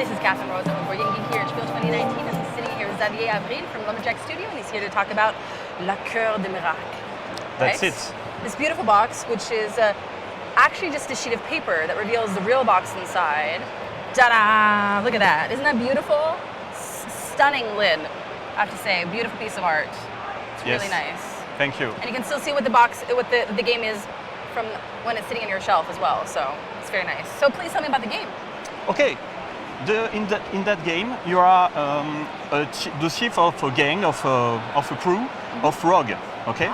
this is Catherine Rosa with BoardGameGeek here at SPIEL 2019. I'm sitting here with Xavier Avril from Lumberjack Studio, and he's here to talk about La Cour des Miracles. That's right? it. This beautiful box, which is actually just a sheet of paper that reveals the real box inside. Ta-da! Look at that. Isn't that beautiful? Stunning lid, I have to say. Beautiful piece of art. It's really nice. Thank you. And you can still see what the box, what the game is from when it's sitting on your shelf as well. So it's very nice. So please tell me about the game. Okay. In that game, you are the chief of a gang, of a crew of rogue. Okay.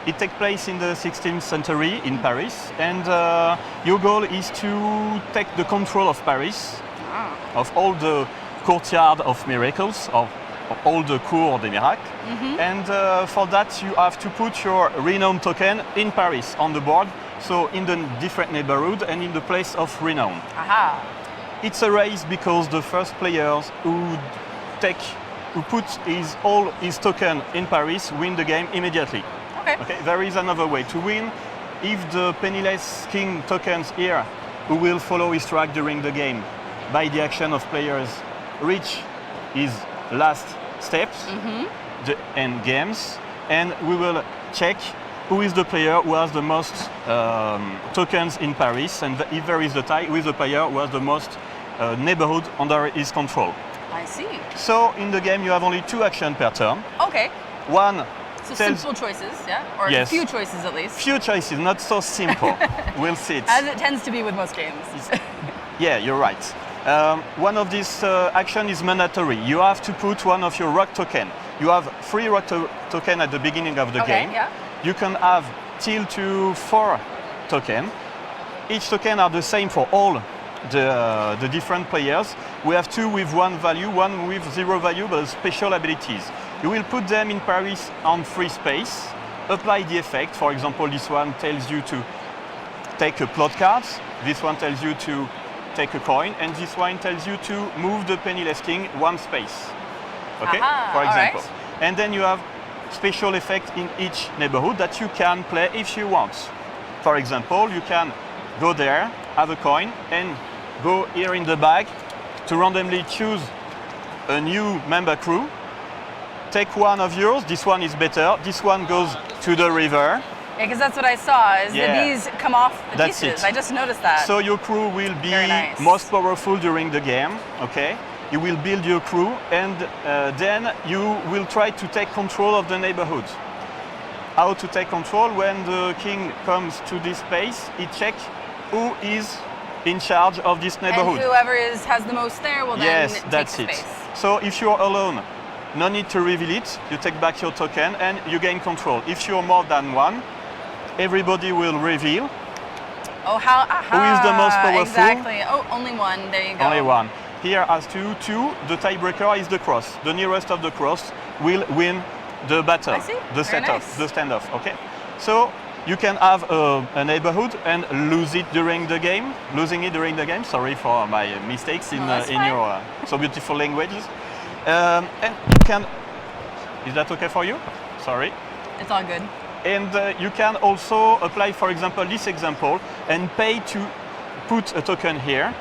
It takes place in the 16th century in Paris, and your goal is to take the control of Paris, of all the courtyard of miracles, of all the Cour des Miracles. And for that, you have to put your renown token in Paris on the board, so in the different neighborhood and in the place of renown. It's a race because the first players who put all his token in Paris win the game immediately. Okay. There is another way to win. If the penniless king tokens here, who will follow his track during the game, by the action of players, reach his last steps, the end games, and we will check who is the player who has the most tokens in Paris, and if there is a tie, who is the player who has the most neighborhood under his control. I see. So in the game you have only 2 actions per turn. Okay. One So simple choices, yeah? Or yes. few choices at least. Few choices, not so simple. We'll see it. As it tends to be with most games. Yeah, you're right. One of these actions is mandatory. You have to put one of your rock token. You have 3 rock token at the beginning of the game. Yeah. You can have till to 4 token. Each token are the same for all the different players. We have 2 with 1 value, 1 with 0 value, but special abilities. You will put them in Paris on free space, apply the effect. For example, this one tells you to take a plot card, this one tells you to take a coin, and this one tells you to move the penniless king 1 space. Okay, for example. Right. And then you have special effect in each neighborhood that you can play if you want. For example, you can go there, have a coin, and go here in the bag to randomly choose a new member crew. Take one of yours, this one is better, this one goes to the river. Yeah, because that's what I saw, is that these come off the pieces. I just noticed that. So your crew will be most powerful during the game, okay? You will build your crew, and then you will try to take control of the neighborhood. How to take control? When the king comes to this space, he checks who is in charge of this neighborhood. And whoever has the most there will then take the space. So if you're alone, no need to reveal it, you take back your token and you gain control. If you're more than 1, everybody will reveal who is the most powerful. Exactly. Oh, only 1, there you go. Only 1. Here as 2, the tiebreaker is the cross. The nearest of the cross will win the battle, the standoff. Okay. So you can have a neighborhood and losing it during the game. Sorry for my mistakes in your so beautiful languages. And you can. Is that okay for you? Sorry. It's all good. And you can also apply, for example, this example and pay to put a token here.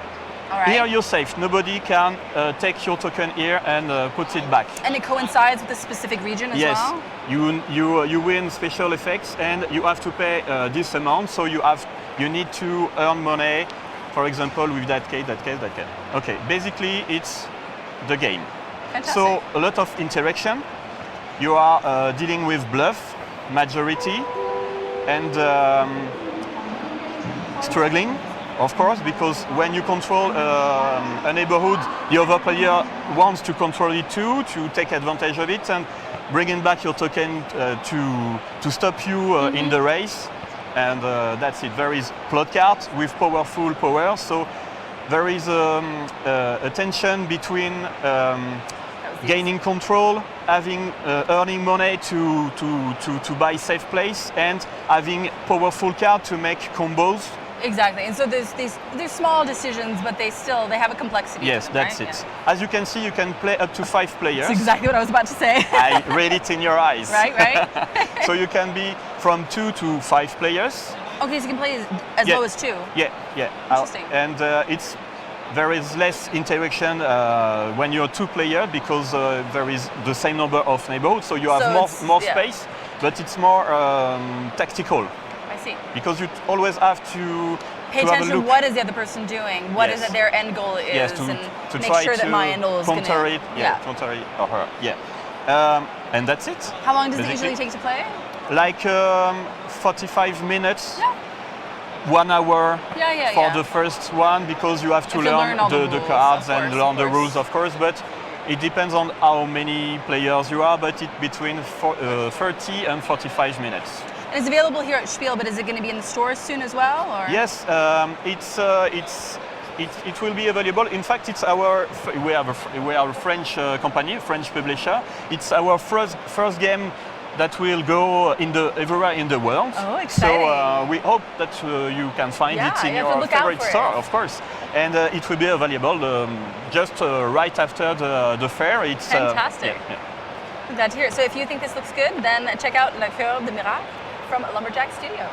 All right. Here you're safe. Nobody can take your token here and put it back. And it coincides with a specific region as well? Yes. You win special effects and you have to pay this amount. So you need to earn money, for example, with that case. Okay. Basically, it's the game. Fantastic. So a lot of interaction. You are dealing with bluff, majority, and struggling, of course, because when you control a neighborhood, the other player wants to control it too, to take advantage of it and bringing back your token to stop you in the race. And that's it. There is plot cards with powerful powers, so there is a tension between gaining control, having earning money to buy safe place, and having powerful card to make combos. Exactly, and so there's small decisions, but they have a complexity. Yes, to them, that's right? it. As you can see, you can play up to 5 players. That's exactly what I was about to say. I read it in your eyes. Right. So you can be from 2 to 5 players. Okay, so you can play as low as 2. Yeah. Interesting. And it's there is less interaction when you're two players because there is the same number of neighborhoods, so you have more space, but it's more tactical. I see. Because you always have to pay attention to what is the other person doing, what is it their end goal is, to make try sure that my end goal is going to counter it, counter it or her, and that's it. How long does it usually take to play? Like 45 minutes. 1 hour for the first one because you have to learn the cards and learn the rules, of course, but it depends on how many players you are, but it's between 30 and 45 minutes. And it's available here at Spiel, but is it going to be in the stores soon as well? Or? Yes, it will be available. In fact, it's we are a French company, French publisher. It's our first game that will go everywhere in the world. Oh, exciting. So we hope that you can find it in your favorite store, of course. And it will be available just right after the fair. It's fantastic. Glad to hear it. So if you think this looks good, then check out La Cour Des Miracles from Lumberjack Studio.